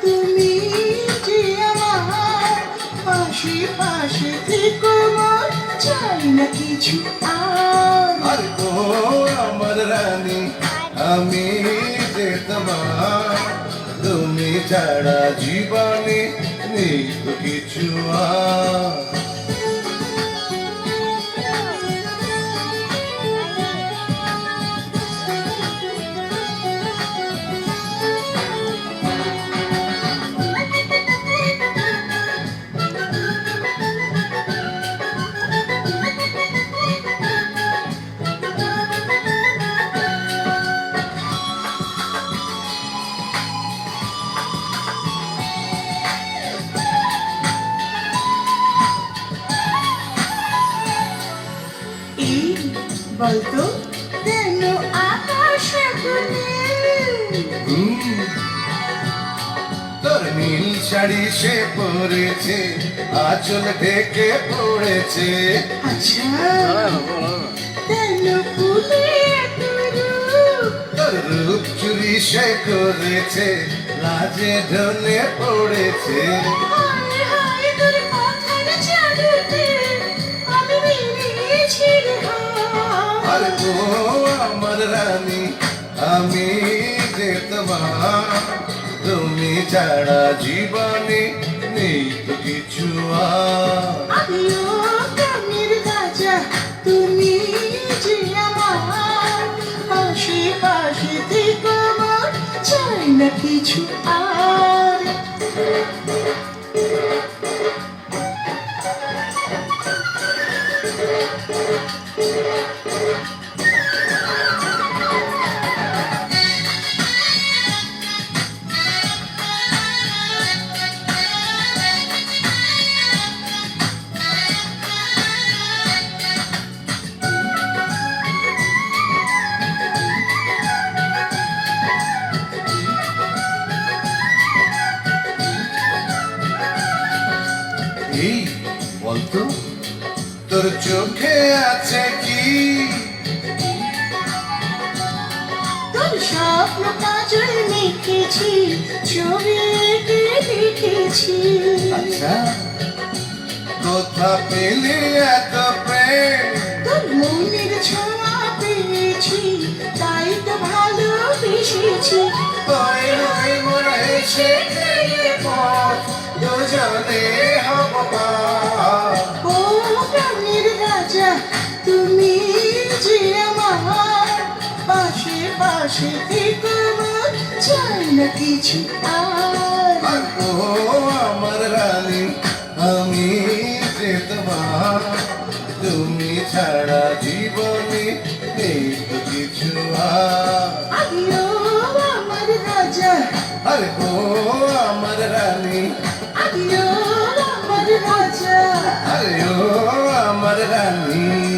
তুমি যে আমার পাশে পাশে থেকো মোর চাই না কিছু আর ও আমার রানী আমি যে তোমার তুমি ছাড়া জীবনে নেই তো কিছু আর বলতো কেন আকাশ তোর নীল শাড়ি সে পরেছে আঁচল ঢেকে পড়েছে আচ্ছা কেন ফুলে তোর রূপ চুরি সে করেছে লাজে ধনে পড়েছে আরে ও আমার রানী আমি যে তোমার তুমি ছাড়া জীবনে নেই তো কিছু আর তুমি যে আমার পাশে পাশে থেকো মোর চাই না কিছু আর এই বলতো তোর চোখে আছে কি তোর স্বপ্ন কাজল মেখেছি ছবি এঁকে লিখেছি আচ্ছা কোথা পেলে এত প্রেম তোর মনের ছোঁয়া পেয়েছি তাই তো ভালোবেসেছি ওই ওই মোরা এসে গেলে পথ দুজনে হব ও প্রাণের রাজা তুমি যে আমার পাশে পাশে থেকো মোর চাই না কিছু আর ও আমার রানী আমি যে তোমার তুমি ছাড়া জীবনে নেই তো কিছু আর আদিও আমার রাজা আরে ও আমার রানী আদিও আমার রাজা আরে ও আমার রানী